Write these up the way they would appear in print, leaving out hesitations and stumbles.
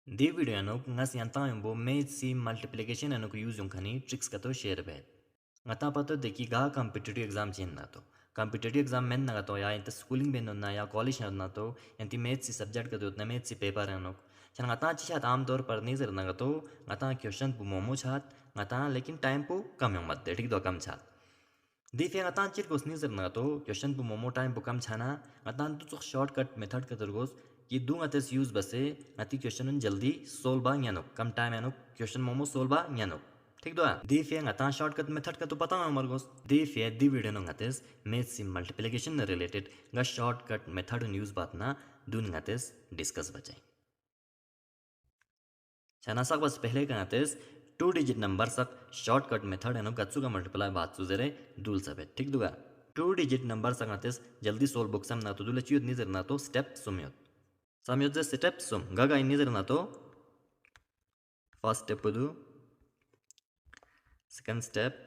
Di video anok ngas yang tayong bo made si multiplication anok use yung kani tricks ka to share bet. Ngata pa to deki ga competitive exam chin na to. Competitive exam men na to ya inta schooling ben na ya college na to yanti made si subject ka to na made si paper anok. चल ngata chi chat आम तौर पर नहीं जरना तो ngata question पु मोमो छात ngata लेकिन time पु कम yung मत दे ठीक दो कम छात दी फिर ngata चिर कोस नहीं जरना तो क्वेश्चन पु मोमो टाइम पु कम छाना ngata तो चुक शॉर्टकट मेथड का तरगोस कि दू ngata यूज बसे ngati क्वेश्चन जल्दी सोल्व बा यानो कम टाइम यानो क्वेश्चन मोमो सोल्व बा यानो ठीक दो दी फिर ngata शॉर्टकट मेथड का तो पता है मरगोस दी फिर दी वीडियो नो ngata मेथ सी मल्टीप्लिकेशन रिलेटेड गा शॉर्टकट मेथड यूज बात ना दू ngata डिस्कस बचाई छाना सक बस पहले का ngata 2 डिजिट नंबर सक शॉर्टकट मेथड है नो गत्सु का मल्टीप्लाई बात सुजरे दूल सबे ठीक दुगा 2 डिजिट नंबर सक ngata जल्दी सोल्व बुक सम ना तो दूल चियोत नहीं जरना तो स्टेप सुमियोत समियोत जे स्टेप सुम गगा इन नहीं जरना तो फर्स्ट स्टेप दू सेकंड स्टेप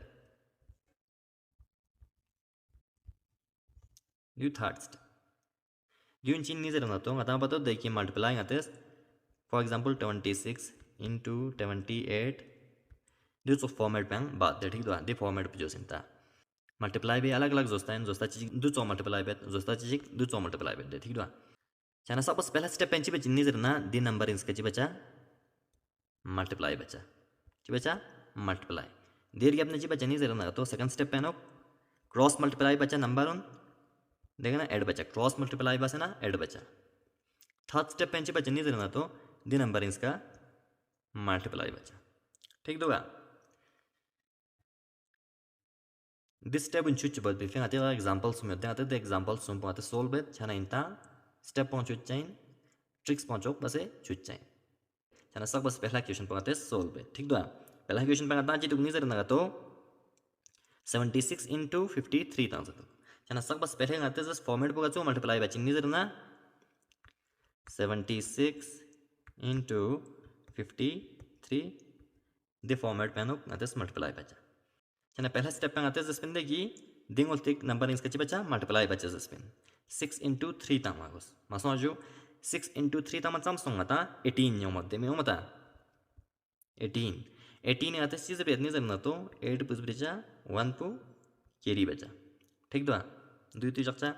दू थर्ड स्टेप दू इंचिन नहीं जरना तो ngata पतो देखिए multiply ngata for example 26 into 28 दो सो फॉर्मेट पे बात दे ठीक दो दे फॉर्मेट पे जो सिंता मल्टीप्लाई भी अलग अलग जोस्ता है जोस्ता चीज दो सो मल्टीप्लाई पे जोस्ता चीज दो सो मल्टीप्लाई पे दे ठीक दो चाना सब बस पहला स्टेप पेंची पे चिन्नी जरना दी नंबर इसके ची बचा मल्टीप्लाई बचा ची बचा मल्टीप्लाई देर की अपने ची बचा नहीं जरना तो सेकंड स्टेप पे नो क्रॉस मल्टीप्लाई बचा नंबर उन देखना ऐड बचा क्रॉस मल्टीप्लाई बचा ना ऐड बचा थर्ड स्टेप पेंची बचा नहीं जरना तो दी नंबर इसका मल्टीप्लाई बचा ठीक दोगा दिस स्टेप इन चुच बद बिफिंग आते एग्जांपल्स में आते द एग्जांपल्स सुन पाते सोल्व बेत छाना इंता स्टेप पहुंचो चाइन ट्रिक्स पहुंचो बसे चुच चाइन छाना सब बस पहला क्वेश्चन पाते सोल्व बेत ठीक दोगा पहला क्वेश्चन पे आता चितुक नहीं जरना तो 76 into 53 था तो छाना सब बस पहले आते जस्ट फॉर्मेट पोगा चो मल्टीप्लाई बचिन नहीं जरना 76 into 53 दे फॉर्मेट पे नो आते मल्टीप्लाई बचा छाना पहला स्टेप पे आते जस्ट पिन देगी दिंग उल्टे नंबर इसका ची बचा मल्टीप्लाई बचा जस्ट पिन 6 into 3 था मागोस मासो जो 6 into 3 था मतलब सोंगा था 18 यो मध्य में मता 18 आते चीज पे इतनी जरूरत तो 8 पुस बचा 1 पु केरी बचा ठीक दो दुई तुई चक्चा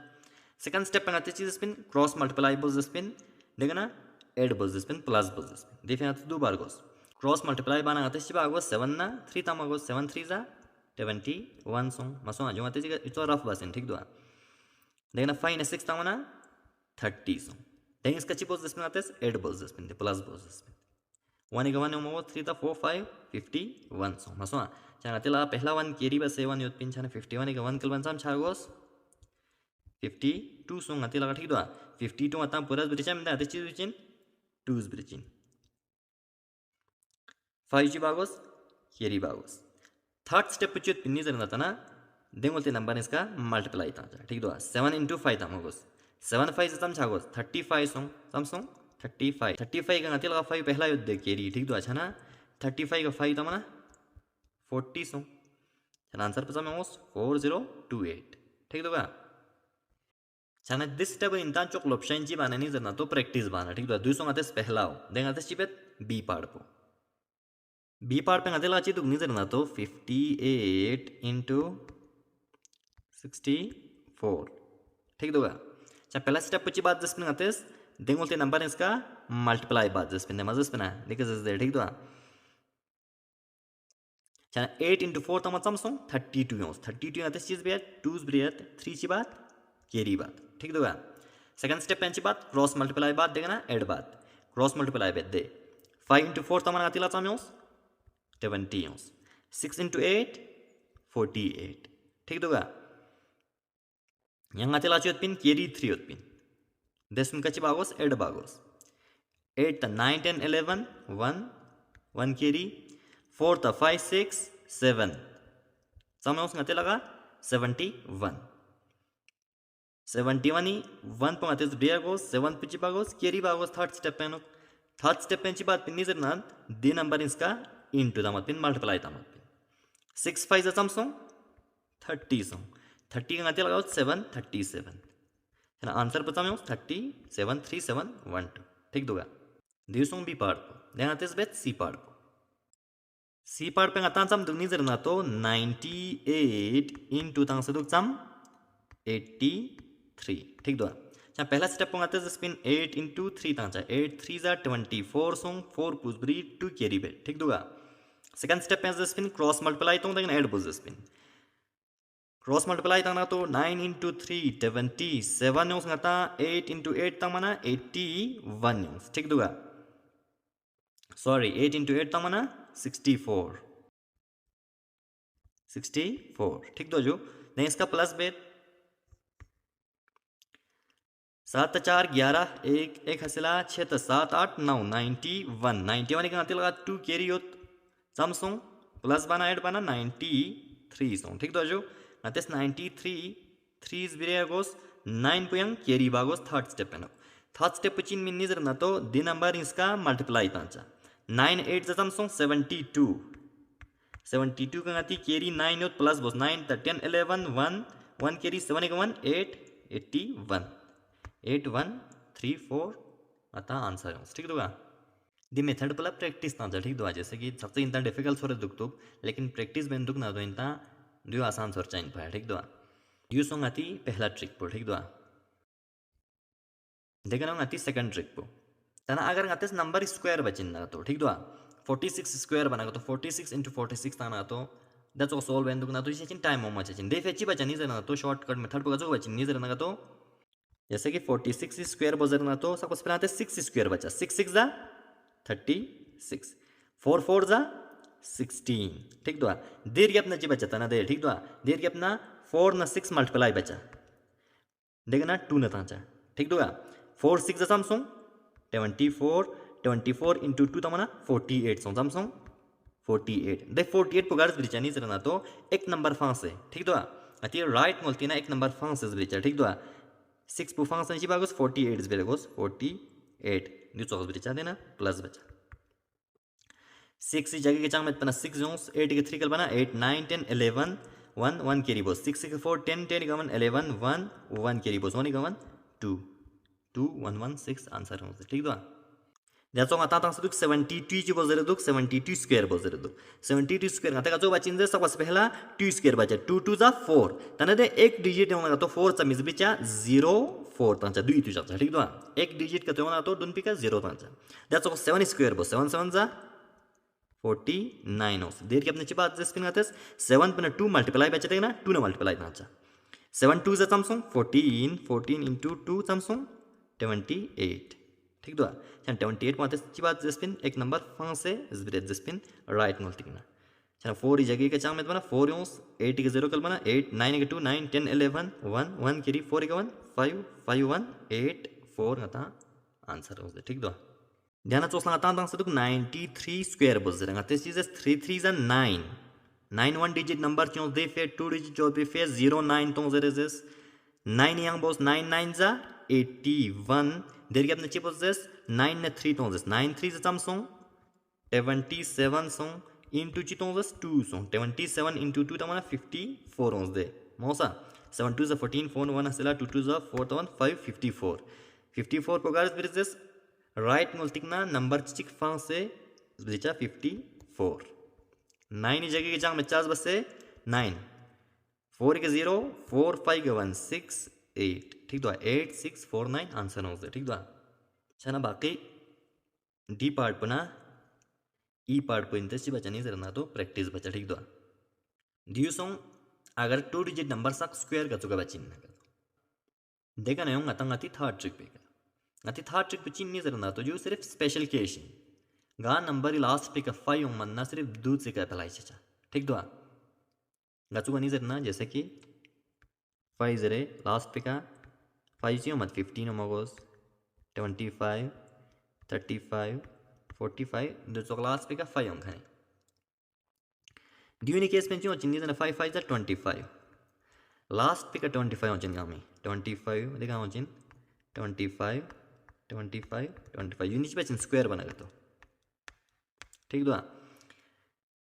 सेकंड स्टेप पे आते चीज स्पिन क्रॉस मल्टीप्लाई बोल स्पिन देखना ऐड बोल स्पिन प्लस बोल स्पिन देखे आते दो बार गोस क्रॉस मल्टीप्लाई बाना आते चिबा आगो 7 ना 3 ता मागो 7 3 जा 21 सोंग मासो जो आते चिगा इतो रफ बसन ठीक दो देखना 5 ने 6 ता मना 30 सोंग देख इसका ची बोल स्पिन आते ऐड बोल स्पिन दे प्लस बोल स्पिन 1 1 मोमो 3 ता 4 5 51 सो मसो चाना तेला पहला 1 केरी बस 7 योत पिन छाने 51 के 1 कल बन छागोस 52 सो ngati लगा ठीक दो 52 आता पूरा ब्रिचा में आते चीज बिचिन 2 ब्रिचिन 5 जी बागोस केरी बागोस थर्ड स्टेप पे चुत पिन्नी जरना था ना देंगोलते नंबर इसका मल्टीप्लाई था ठीक दो 7 into 5 था मगोस 7 5 से तम छागोस 35 सो तम सो 35 का ngati लगा 5 पहला युद्ध केरी ठीक दो अच्छा ना 35 का 5 तमना 40 सो चला आंसर पता में मोस 4028 ठीक दो का चना दिस स्टेप इंता चोक लॉप्शन जी बाना नहीं जरना तो प्रैक्टिस बाना ठीक दो 200 आते पहला हो देंगे आते चिपेत बी पार्ट पो बी पार्ट पे ngati लाची तो नहीं जरना तो 58 into 64 ठीक दो का अच्छा पहला स्टेप पे ची बात जस्ट में आते देंगोलते नंबर इसका मल्टीप्लाई बात जस्ट पिन मजस पिना देखो जस्ट ठीक दो चना 8 into 4 तो मतलब सो 32 योस 32 आते चीज भी है 2 भी है 3 ची बात केरी बात ठीक दो सेकंड स्टेप पेंची बात क्रॉस मल्टीप्लाई बात देखना ऐड बात क्रॉस मल्टीप्लाई बात दे 5 into 4 तो आती लाचा में 70 योस 6 into 8 48 ठीक दो यहाँ आती लाची पिन केरी 3 योत पिन देशम कच्ची बागोस एड बागोस 8 ता 9 10 11 1 केरी 4 ता 5 6 7 समय उस ngate लगा 71 71 1 पे ngate बिया गोस 7 पिची बागोस केरी बागोस थर्ड स्टेप पे नो थर्ड स्टेप पे बात पिन निजर ना दी नंबर इसका इनटू दा मत पिन मल्टीप्लाई दा मत पिन 6 5 सम सो 30 सो 30 का ngate लगा 737 है ना आंसर पता में 373712 ठीक दोगा दियो सोंग बी पार्ट पो देंगा तेस बेत सी पार्ट पो सी पार्ट पे ngata cham duk ni zerna to 98 into tang se duk cham 83 ठीक दो चा पहला स्टेप पंगाते स्पिन 8 into 3 तांचा 8 3 जा 24 सोंग 4 पुजबरी 2 कैरी बेट ठीक दोगा सेकंड स्टेप पे स्पिन क्रॉस मल्टीप्लाई तो देंगे ऐड पुज स्पिन क्रॉस मल्टीप्लाई तांगा तो 9 into 3 77 न्यूस ngata 8 into 8 तांग मना 81 न्यूस ठीक दोगा सॉरी 8 into 8 तांग मना 64 ठीक दो जो नहीं इसका प्लस बेट 7 4 11 1 1 हसला 6 7 8 9 91 का लगा 2 कैरी होत सैमसंग प्लस बना ऐड बना 93 सो ठीक दो जो अतेस 93 3 इज बिरे गोस 9 पुयंग कैरी बागोस थर्ड स्टेप चिन मिन निजर ना तो दी नंबर इसका मल्टीप्लाई तांचा 9 8 सैमसंग 72 का गति कैरी 9 होत प्लस बोस 9 10 11 1 1 कैरी 7 1 8 81 8134 आता आंसर है ठीक दोगा दी मेथड पला प्रैक्टिस ना ठीक दोगा जैसे कि सबसे इंता डिफिकल्ट सोरे दुख तुक लेकिन प्रैक्टिस बेन दुख ना तो इंता दियो आसान सोर चाइन पाया ठीक दोगा दियो सोंग आती पहला ट्रिक पो ठीक दोगा देखना आती सेकंड ट्रिक पो तना अगर आते नंबर स्क्वायर बचिन ना तो ठीक दोगा 46 स्क्वायर बना तो 46 into 46 ताना तो दैट्स ऑल्सो सॉल्व बेन दुख ना तो इसे टाइम मोमा चचिन दे फेची बचनी जरा तो शॉर्टकट मेथड पो जो बचिन नहीं जरा तो जैसे कि 46 स्क्वायर बजरना तो सबसे पहले आते 6 स्क्वायर बचा 6 6 जा 36 4 4 जा 16 ठीक दो देर के अपना जी बचा था ना देर ठीक दो देर के अपना 4 ना 6 मल्टीप्लाई बचा देखना 2 ना तांचा ठीक दो 4 6 जा सैमसंग 24 into 2 तमना 48 सैमसंग 48 दे 48 पुगार ब्रिचा नहीं जरना तो एक नंबर फांस है ठीक दो अति राइट मोलती ना एक नंबर फांस है ब्रिचा ठीक दो 6 पू फंक्शन ची बागोस 48 इज बेगोस 48 न्यू चौस बचा देना प्लस बचा 6 की जगह के चांग में तना 6 जोंस 8 के 3 कल बना 8 9 10 11 1 1 कैरी बोस 6 के 4 10 10 गवन 11 1 1 कैरी बोस 1 गवन 2 2 1 1 6 आंसर हो ठीक दो दैट्स ऑल आता तंग 72 ची बोजरे दुक 72 स्क्वायर बोजरे दुक 72 स्क्वायर आता का जो बचिन जे सबसे पहला 2 स्क्वायर बचा 2 2 जा 4 तने दे एक डिजिट होना तो 4 चा मिस बिचा 0 4 तांचा 2 इतु जाता ठीक दो एक डिजिट का होना तो 2 पिका 0 तांचा दैट्स ऑल 7 स्क्वायर बो 7 7 जा 49 होस देर के अपने ची बात स्पिन आते 7 पे 2 मल्टीप्लाई बचा देना 2 ना मल्टीप्लाई तांचा 7 2 जा सैमसंग 14 into 2 सैमसंग 28 ठीक दो 28 माते ची बात जस्पिन एक नंबर फांस से इस जस्पिन राइट नोल तिकना चला 4 जगह के चांग में बना 4 योंस 8 के 0 कल बना 8 9 के 2 9 10 11 1 1 केरी 4 के 1 5 5 1 8 4 आता आंसर हो ठीक दो ध्यान चोसला आता तांग से दुक 93 स्क्वायर बज रहा ते चीज 3 3 जा 9 9 1 डिजिट नंबर चों दे फे 2 डिजिट जो पे फे 0 9 तो जरे जस 9 yang बॉस 9 9 जा 81 देर के अपने चिप जस 9 ने 3 तो जस 9 3 जा सैमसंग 77 सो into ची तो जस 2 सो 77 into 2 तमना 54 ओंस दे मौसा 7 2 जा 14 4 1 हसला 2 2 जा 4 तो 1 5 54 पगार बिरजस राइट मोल्टिकना नंबर चिक फांस से बिचा 54 9 की जगह के जांग में 50 बस से 9 4 के 0 4 5 के 1 6 8 ठीक दो 8 6 4 9 आंसर हो ठीक दो चना बाकी डी पार्ट पना ई पार्ट पर इंटरेस्ट बचा नहीं करना तो प्रैक्टिस बचा ठीक दो दियो सो अगर 2 डिजिट नंबर सक स्क्वायर का चुका बचिन देखा नहीं होगा तंगाती थर्ड ट्रिक पे अति थर्ड ट्रिक पे चिन नहीं करना तो जो सिर्फ स्पेशल केशन गा नंबर लास्ट पे का 5 मनना सिर्फ दूध से का पलाई चाचा ठीक दो गाचू का नहीं करना जैसे कि 5 जरे लास्ट पे का 5 जी मत 15 मगोस 25 35 45 दो चौक लास्ट पे का 5 अंक है दियो ने केस में जो चिन्नी जना 5 5 जा 25 लास्ट पे का 25 हो चिन गामी 25 देखा हो चिन 25 यूनिट बचिन स्क्वायर बना तो ठीक दो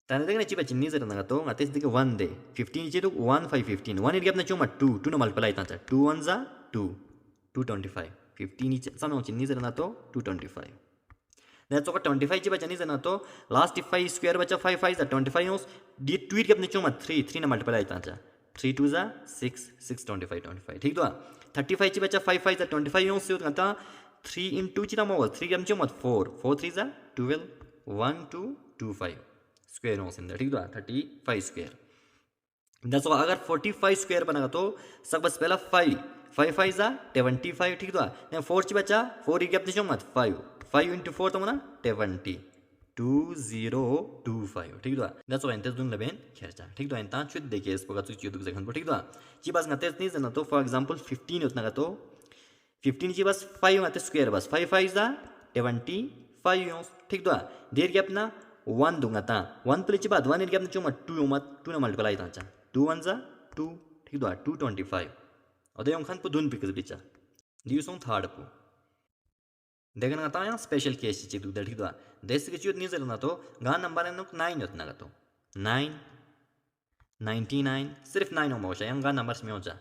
तने देखने चिप चिन्नी जरा ना तो आते से 1 दे 15 नीचे तो 1 5 15 1 इनके अपने चुमा 2 2 ना मल्टीप्लाई था 2 1 जा 2 225 15 नीचे सामने चिन्नी जरा ना तो 225 दैट्स ओके 25 ची बचा नहीं जना तो लास्ट 5 स्क्वायर बचा 5 5 जा 25 होस डी ट्वीट के अपने चोमा 3 3 ना मल्टीप्लाई ता चा 3 2 जा 6 6 25 25 ठीक तो 35 ची बचा 5 5 जा 25 होस से गता 3 into ची ना मो 3 के चोमा 4 4 3 जा 12 1 2 2 5 स्क्वायर होस इन ठीक तो 35 स्क्वायर दैट्स ओके अगर 45 स्क्वायर बनेगा तो सब बस पहला 5 5 5 जा 25 ठीक तो 4 ची बचा 4 के अपने चोमा 5 5 into 4 तो मना 70 2025 ठीक तो दैट्स व्हाई इंतज दुन लेबेन खर्चा ठीक तो इंता चुत देखिए इस प्रकार चुत दुक जखन ठीक तो जी बस नते नहीं जना तो फॉर एग्जांपल 15 उतना का तो 15 जी बस 5 आते स्क्वायर बस 5 5 जा 25 ठीक तो देर के अपना 1 दूंगा ता 1 प्लस जी बाद 1 के अपना चुमा 2 मत 2 ना मल्टीप्लाई ता 2 1 जा 2 ठीक तो 225 अदे हम खान पु दुन पिकस बिचा दियो सों थर्ड पु देखना आता है स्पेशल केस ची तू ठीक तो देश के चूत नहीं जरना तो गा नंबर है नुक 9 उतना का तो 9 99 सिर्फ 9 हो मोशा यंग गा नंबर्स में हो जा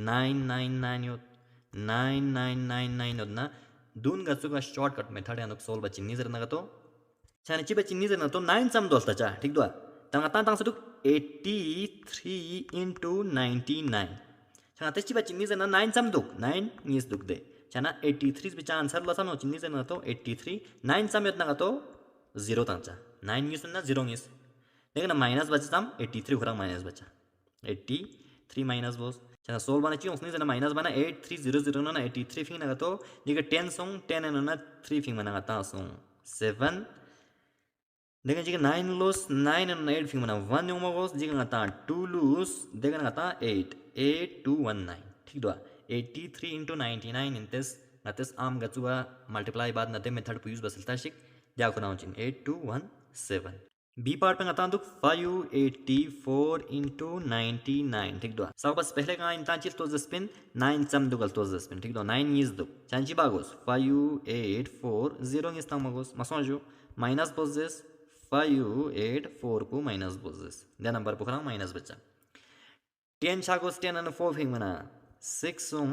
999 यो 9999 उतना दून गसु का शॉर्टकट मेथड है नुक सोल्व बचिन नहीं जरना का तो छाने ची बचिन नहीं जरना तो 9 सम दोस्ता चा ठीक तो तंग आता तंग सदुक 83 into 99 छाने ची बचिन नहीं जरना 9 सम दुक 9 नीस दुक दे छाना 83 बिचा आंसर लसा नो चिन्नी से ना तो 83 9 सम इतना का तो 0 तांचा 9 न्यूस ना 0 न्यूस लेकिन माइनस बचा सम 83 खुरा माइनस बचा 83 माइनस बोस छाना सोल बना चाहिए उसने जना माइनस बना 8300 ना 83 फिंग ना तो ये 10 सोंग 10 ना 3 फिंग बना ता सोंग 7 देखिए जी 9 लूस 9 and 8 फिंग बना 1 न्यू मगोस जी का ता 2 लूस देखना ता 8 8219 ठीक दो 83 into 99 इंतेस नतेस आम गचुआ मल्टीप्लाई बाद नते मेथड पे यूज बसलता शिक जा को नाउ चिन 8217 बी पार्ट पे नता दुक 584 into 99 ठीक दो सब बस पहले का इंता चिल तो जस्पिन 9 सम दुगल तो जस्पिन ठीक दो 9 इज दो चांची बागोस 584 0 इज तमगोस मसोजो माइनस पोजेस 584 को माइनस पोजेस दे नंबर पुखरा माइनस बच्चा 10 छागोस 10 and 4 फिंग बना 6 song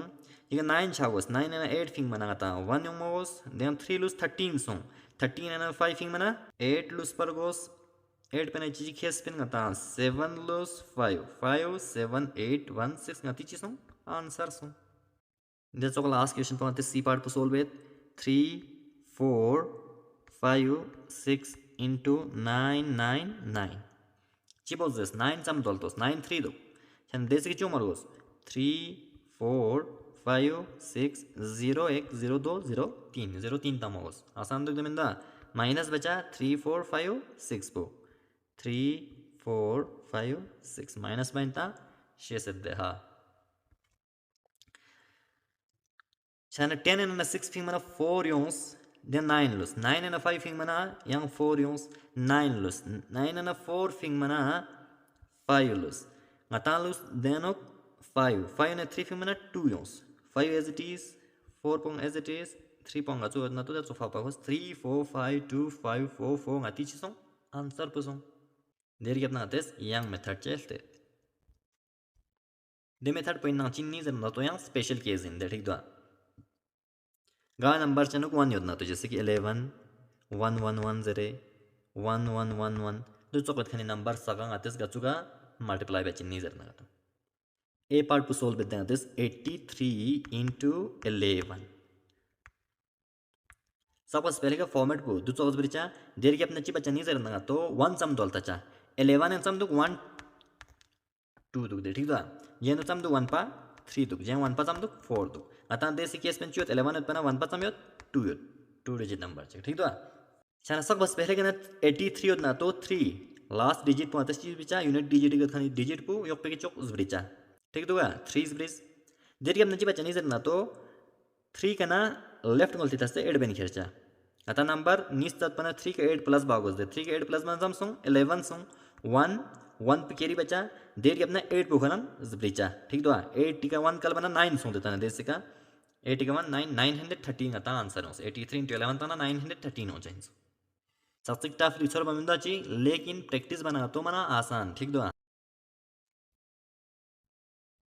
you 9 chagos 9 and 8 fing mana ta 1 yung mogos then 3 lose 13 song 13 and 5 fing mana 8 lose per goes 8 pena chi khes pin ngata 7 lose 5 5 7 8 1 6 ngati chi song answer song that's all last question for this c part to solve it 3 4 5 6 into 999 chi bozes 9 sum doltos 9 3 do chan desi ki chumar goes 3 4 5 6 0 1 0 2 0 3 0 3 तमोस आसान दुख दमिंदा minus बचा 3 4 5 6 पो 3 4 5 6 minus बनता 6 से दे हा छाने 10 and 6 फिंग मना 4 योंस then 9 लुस 9 and 5 फिंग मना yang 4 योंस 9 लुस 9 and 4 फिंग मना 5 लुस ngata lus then 5 5 and 3 फिंग मना 2 योंस 5 as it is 4 pong as it is 3 pong azu na to that's 5 pagos 3 4 5 2 5 4 4 ngati chi song answer po song der ge apna tes yang method chelte de method point na chin ni जर ना तो yang special case in that ठीक दो गा number चनुक 1 योजना तो जैसे कि 11 1 1 1 0 1 1 1 1 दो चोकत खनी नंबर सगा आतेस गचुगा मल्टीप्लाई बे चिन्नी जर ना तो A part to solve with this 83 into 11 suppose पहले का फॉर्मेट को दो चौस बरिचा देर के अपने ची बच्चा नहीं करना तो 1 सम दोलता चा 11 एंड सम दुक 1 2 दुक दे ठीक दो ये नो सम दुक 1 पा 3 दुक जे 1 पा सम दुक 4 दुक आता देसी केस में चोत 11 पना 1 पा सम यो 2 डिजिट नंबर चे ठीक दो छाना सब बस पहले के ना 83 ना तो 3 लास्ट डिजिट पो आते चीज बिचा यूनिट डिजिट के खानी डिजिट पो yok पे के चोक उस बरिचा ठीक तो 3 इज ब्रिज देर के अपने ची बच्चा नहीं करना तो 3 का ना लेफ्ट गलती तस्ते 8 बेन खर्चा आता नंबर नीस तक पना 3 के 8 प्लस बागोस दे 3 के 8 प्लस मान सम 11 सम 1 1 पे केरी बचा देर के अपना 8 को खनम ब्रिचा ठीक तो 8 का 1 कल बना 9 सम देता ना देर से का 8 का 1 9 913 आता आंसर हो 83 into 11 तना 913 हो जाए सबसे टफ लिखर बमिंदा ची लेकिन प्रैक्टिस बना तो मना आसान ठीक दो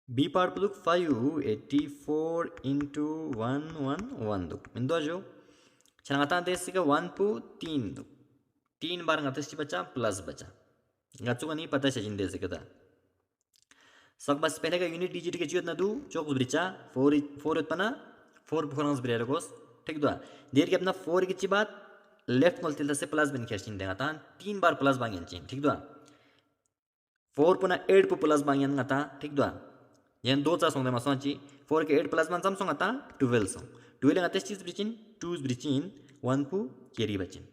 B part पे दुक 584 into 1 1 1 दुक मिंदो जो चना ngata desi ka 1 pu 3 du 3 बार ngata ची बचा प्लस बचा गचु का नहीं पता सचिन दे सकता सक बस पहले का यूनिट डिजिट के चियत ना दू चौक ब्रिचा 4 उत्पना 4 फोरंस ब्रेरगोस ठीक दो देर के अपना 4 की ची बात लेफ्ट मोल से प्लस बिन खेचिन देगा ता 3 बार प्लस बांगेन चिन ठीक दो 4 पुना 8 पु प्लस बांगेन ngata ठीक दो यन दो चा सोंग दे मसोंची 4 के 8 प्लस मान सम सोंग ngata 12 सोंग 12 ngata चीज ब्रिचिन 2 ब्रिचिन 1 पु केरी बचिन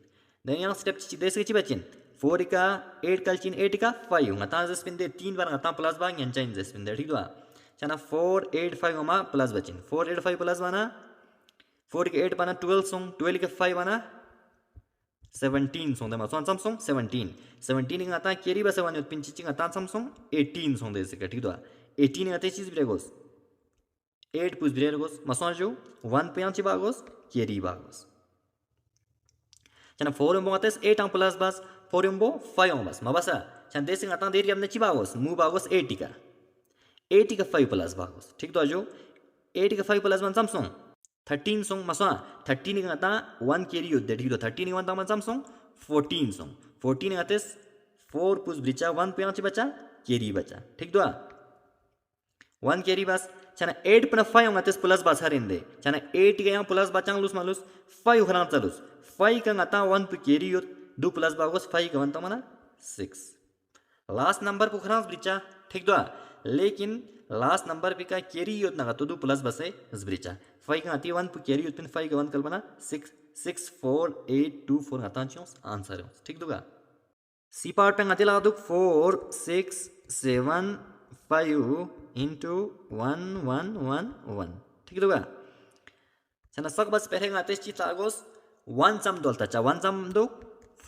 देन यन स्टेप ची देस के ची बचिन 4 का 8 कलचिन 8 का 5 ngata जस्पिन दे 3 बार ngata प्लस बांगेन चाइन जस्पिन दे ठीक दो चना 4 8 5 मा प्लस बचिन 4 8 5 प्लस बना 4 के 8 बना 12 सोंग 12 के 5 बना 17 सोंग दे मसों सम 17 ngata केरी बस 1 पिन ची ngata सम 18 सोंग दे से ठीक दो 18 ngata चीज ब्रेगोस 8 पुस ब्रेगोस मसों जो 1 पे ची बागोस केरी बागोस चना 4 एम्बो ngata 8 ang प्लस बस 4 एम्बो 5 ang बस मबसा चन देसिंग ngata देरी हमने ची बागोस मु बागोस 80 का 5 प्लस बागोस ठीक दो जो 80 का 5 प्लस वन सम 13 सोंग मसवा 13 ngata 1 केरी होते ठीक दो 13 वन तम सम 14 सोंग 14 ngate 4 पुस ब्रिचा 1 पे ची बचा केरी बचा ठीक दो 1 केरी बस चना 8 पना 5 ngate प्लस बस हरिंदे चना 8 के यहाँ प्लस बचांग लुस मालुस 5 खराब चलुस 5 का ngata 1 पे केरी होत 2 प्लस बागोस 5 का 1 तमना 6 लास्ट नंबर को खराब ब्रिचा ठीक दो लेकिन लास्ट नंबर पे का केरी होत ना तो 2 प्लस बसे ब्रिचा 5 का आती 1 पे केरी होत 5 का 1 कल्पना 6 6 4 8 2 4 ngata चोस आंसर है ठीक दोगा सी पार्ट पे ngati लगा दो 4 6 7 5 into 1 1 1 1 ठीक दोगा चना सक बस पहले ngate ची तागोस 1 सम दोलता चा 1 सम दो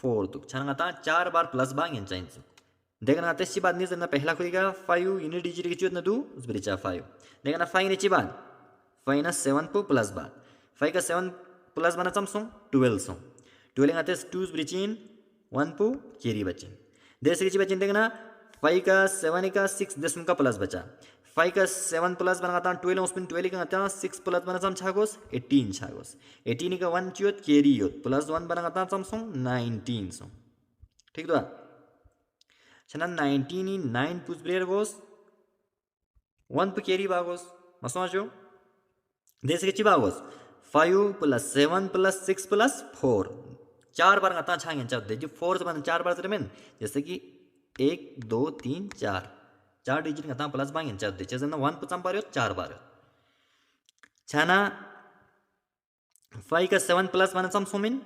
4 दो चना ngata 4 बार प्लस बांग इन चाइन देखना आते ची बात नहीं करना पहला खुलेगा 5 यूनिट डिजिट की चीज ना दो उस ब्रिचा 5 देखना 5 ने ची बात 5 ना 7 को प्लस बात 5 का 7 प्लस बना सम 12 सो 12 आते 2 ब्रिचिन 1 पु केरी बचिन देश की बचिन देखना 5 का 7 का 6 दस का प्लस बचा 5 का 7 प्लस बनाता 12 उसमें 12 का आता 6 प्लस बना सम छागोस 18 का 1 चियोत केरी योत प्लस 1 बनाता सम 19 सो ठीक दो चना 19 in 9 पुस ब्रेर गोस 1 पे केरी बागोस मसो जो देश के ची बागोस 5 प्लस 7 प्लस 6 प्लस 4 4 बार ngata छांगे चाहते जी 4 से बन 4 बार से में जैसे कि 1 2 3 4 डिजिट ngata प्लस बांगे चाहते जैसे ना 1 पुचम बार 4 बार छाना 5 का 7 प्लस बना सम सोमिन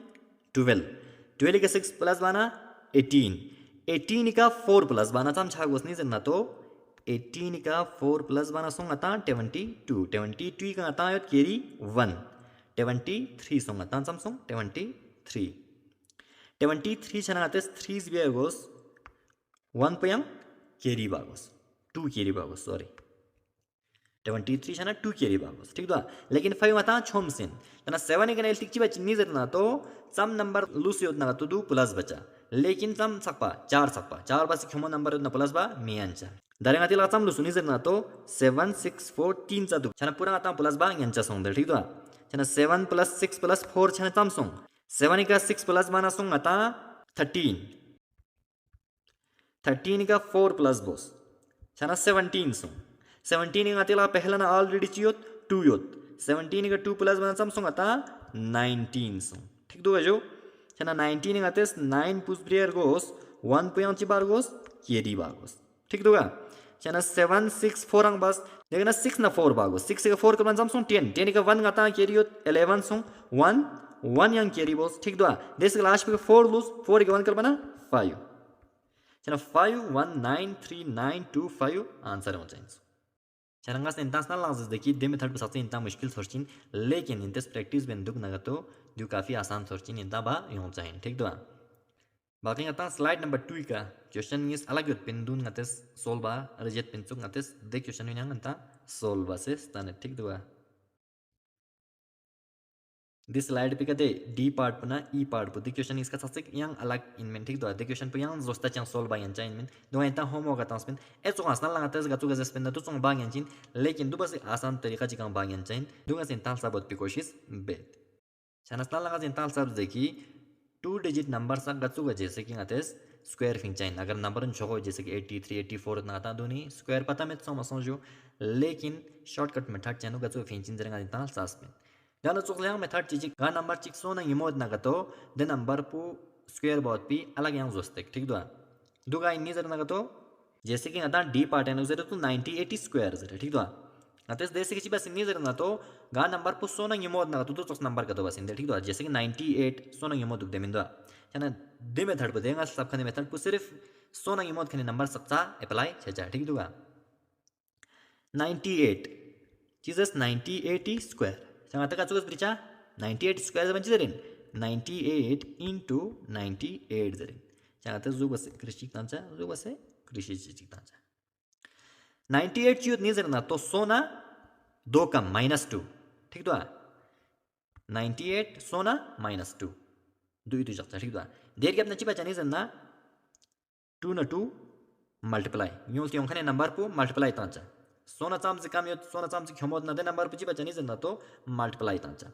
12 का 6 प्लस बना 18 का 4 प्लस बना सम छागोस नहीं जन्ना तो 18 का 4 प्लस बना सोंग आता 22 का आता है केरी 1 23 सोंग आता सम सोंग 23 छना आते 3 भी आगोस 1 पे यंग केरी बागोस 2 केरी बागोस सॉरी 23 छना 2 केरी बागोस ठीक दो लेकिन 5 आता छोम सिन तना 7 के नेल टिकची बच नहीं जरना तो सम नंबर लूस योजना तो 2 प्लस बचा लेकिन सम सकपा 4 बस खमो नंबर योजना प्लस बा मियांचा दारेंगा तिला सम लूस नहीं जरना तो 7 6 4 3 चा दु छना पूरा आता प्लस बा यांचा सोंग ठीक दो छना 7 प्लस 6 प्लस 4 छना सम सोंग 7 का 6 प्लस बना सोंग आता 13 का 4 प्लस बोस छना 17 सोंग 17 का तिला पहला ना ऑलरेडी चियोत 2 योत 17 का 2 प्लस बना सम सोंग आता 19 सोंग ठीक दो जो छना 19 आते 9 पुस ब्रेयर गोस 1 पे ची बार गोस केरी बागोस ठीक दोगा छना 7 6 4 अंग बस देखना 6 ना 4 बागोस 6 का 4 का सम 10 का 1 आता केरी योत 11 सोंग 1 यंग केरी बोस ठीक दोगा देश का लास्ट पे 4 लूज 4 का 1 कर बना 5 छना 5 1 9 3 9 2 5 आंसर हो जाए चरंगा से इंटरनेशनल लाज देखिए दे मेथड पर सबसे इंता मुश्किल सोचिन लेकिन इंतेस प्रैक्टिस में दुख नगा तो जो काफ़ी आसान सोचिन इंता बा यूँ चाहिए ठीक दो बाकी आता स्लाइड नंबर 2 का क्वेश्चन इस अलग पिंदून गतेस सोल्व बा रिजेक्ट पिंचुक गतेस दे क्वेश्चन में अंता सोल्व बा से स्ताने ठीक दो दिस स्लाइड पे कहते डी पार्ट पना ई पार्ट पर क्वेश्चन इसका सबसे यंग अलग इनमें ठीक दो क्वेश्चन पे यंग जोस्ता चंग सोल्व बा यंचा इनमें दो इंता होमवर्क आता स्पेन ए चोंग आसान लगाते गतु गज स्पेन तो चोंग बा यंचिन लेकिन दो बस आसान तरीका चिकांग बा यंचा इन दो गज इंता सबत पे कोशिश बेट छाना स्ला लगा जिन ताल सब देखी 2 डिजिट नंबर सा गचु ग जैसे कि आतेस स्क्वायर फिंग चाहिए अगर नंबर न छोको जैसे कि 83 84 ना आता दोनी स्क्वायर पता में तो समझो लेकिन शॉर्टकट मेथड चैनो गचु फिंचिन जरंगा ताल सास में जानो चुकले मेथड चीज का नंबर चिक सो ना यमोद ना गतो दे नंबर पु स्क्वायर बहुत पी अलग yang जोस्तेक ठीक दुआ दुगा इन्नी जरना गतो जैसे कि आता डी पार्ट है उसे तो 90 80 स्क्वायर जरे ठीक दुआ अतस देश की बस इन्नी जरना तो गा नंबर पु सो ना यमोद ना तो चोक नंबर गतो बस इंदे ठीक दुआ जैसे कि 98 सो ना यमोद दुक दे मिंदुआ छना दे मेथड पे देंगा सब खने मेथड पु सिर्फ सो ना यमोद खने नंबर सकता अप्लाई छजा ठीक दुआ 98 चीजस 98 स्क्वायर सांगा का चुकस ब्रिचा 98 स्क्वायर बंची जरेन 98 into 98 जरेन सांगा तर जो बसे कृषि तांचा जो बसे कृषि चिक तांचा 98 चियोत नहीं जरना तो सोना 2 कम -2 ठीक दो 98 सोना -2 2 तो जाता ठीक दो देर के अपना चिपा नहीं जरना 2 ना 2 मल्टीप्लाई यूं क्यों खने नंबर पु मल्टीप्लाई तांचा सोना चाम से कम यो सोना चाम से खमोद ना दे नंबर पुची बचा नहीं जंदा तो मल्टीप्लाई तांचा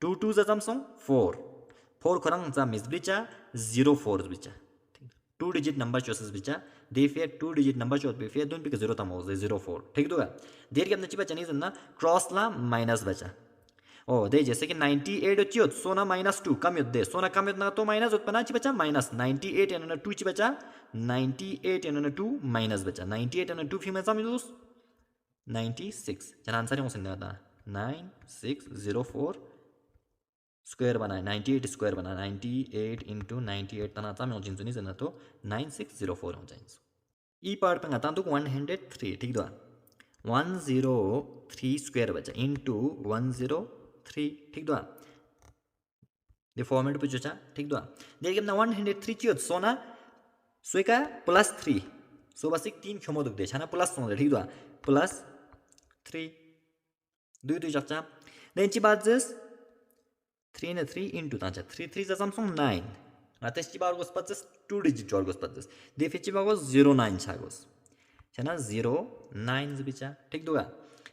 2 2 जा चाम 4 4 खरंग जा मिस बिचा 0 4 बिचा 2 डिजिट नंबर चोसस बिचा दे फेयर 2 डिजिट नंबर चोस बे फेयर दोन पे 0 तम हो 0 4 ठीक दोगा देर के अपने चिपा चनी जंदा क्रॉस ला माइनस बचा ओ दे जैसे कि 98 चियो सोना -2 कम यो दे सोना कम यो ना तो माइनस उत्पन्न ची बचा माइनस 98 एन 2 ची बचा 98 एन 2 माइनस बचा 98 एन 2 फी में सम यूज 96 चला आंसर है मुझे आता 9604 स्क्वायर बना 98 स्क्वायर बना 98 into 98 तना था मैं उन नहीं जाना तो 9604 हो जाएंगे ई पार्ट पे आता तो 103 ठीक दो 103 स्क्वायर बचा into 103 ठीक दो ये फॉर्मेट पे जो ठीक दो देखिए अपना 103 चियो सोना स्वेका +3 सो बस एक 3 क्षमो दुख दे छाना प्लस सोना ठीक दो +3 2 2 जाचा देंची बात जस 3 ने 3 into तांचा 3 3 जा समसंग 9 आता ची बार गोस पचस 2 डिजिट और गोस पचस दे फिची बागो 09 छागोस छना 09 बिचा ठीक दोगा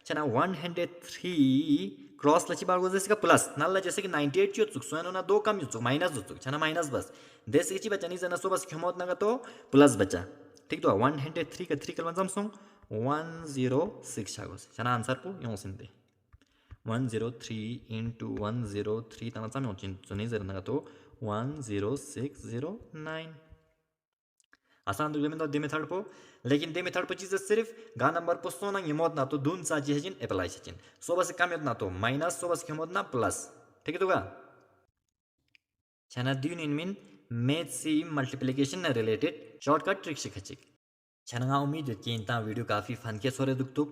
छना 103 क्रॉस लची बार गोस जैसे का प्लस नाला जैसे कि 98 ची चुक सोनो ना 2 कम चुक माइनस चुक छना माइनस बस देश की ची बचा नहीं जना सो बस क्षमोत ना तो प्लस बचा ठीक दो 103 का 3 कलवन समसंग 106 छागोस छना आंसर पु यो सिंदे 103 into 103 तना चामे होचिन चुनी जरना तो 10609 आसान दुगे में तो दे मेथड पो लेकिन दे मेथड पो चीज सिर्फ गा नंबर पो सोना यमोत ना तो दून सा चीज अप्लाई छचिन सो बस कम ना तो माइनस सो बस यमोत ना प्लस ठीक है दोगा छना दिन in mean math C multiplication related shortcut trick शिखचिक छना उम्मीद कि इंता वीडियो काफी फन के सोरे दुख तुक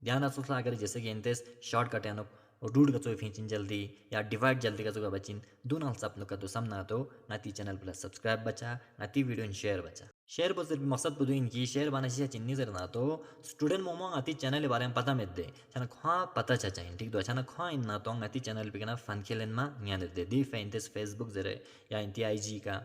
ध्यान रखो अगर जैसे कि इंतेस शॉर्टकट यानो रूट का फिंचिन जल्दी या डिवाइड जल्दी का बचिन दोनों अपनों का तो समना तो नाती चैनल प्लस सब्सक्राइब बचा नाती वीडियो शेयर बचा शेयर पर सिर्फ मकसद बुदू इनकी शेयर बना से चिन्नी जरना तो स्टूडेंट मोमो आती चैनल बारे में पता में दे छना खुआ पता चाहिए ठीक दो छना खुआ इन ना तो आती चैनल पे ना फन खेलन में ज्ञान दे दी इंतेस फेसबुक जरे या इंती IG का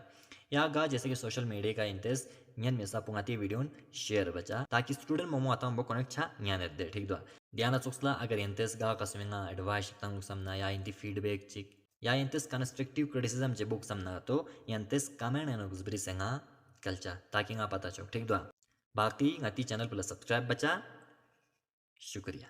या गा जैसे कि सोशल मीडिया का इंतेस ज्ञान में सा पुंगाती वीडियो शेयर बचा ताकि स्टूडेंट मोमो आता हमको कनेक्ट छा ज्ञान दे ठीक दो ध्यान चुक्सला अगर इंतेस गा कसमेंगा एडवाइस तंग समना या इंती फीडबैक चिक या इंतेस कंस्ट्रक्टिव क्रिटिसिज्म चे बुक समना तो इंतेस कमेंट एनो गुजबरी सेंगा कल्चा ताकि ना पता चो ठीक दो बाकी गाती चैनल पर सब्सक्राइब बचा शुक्रिया।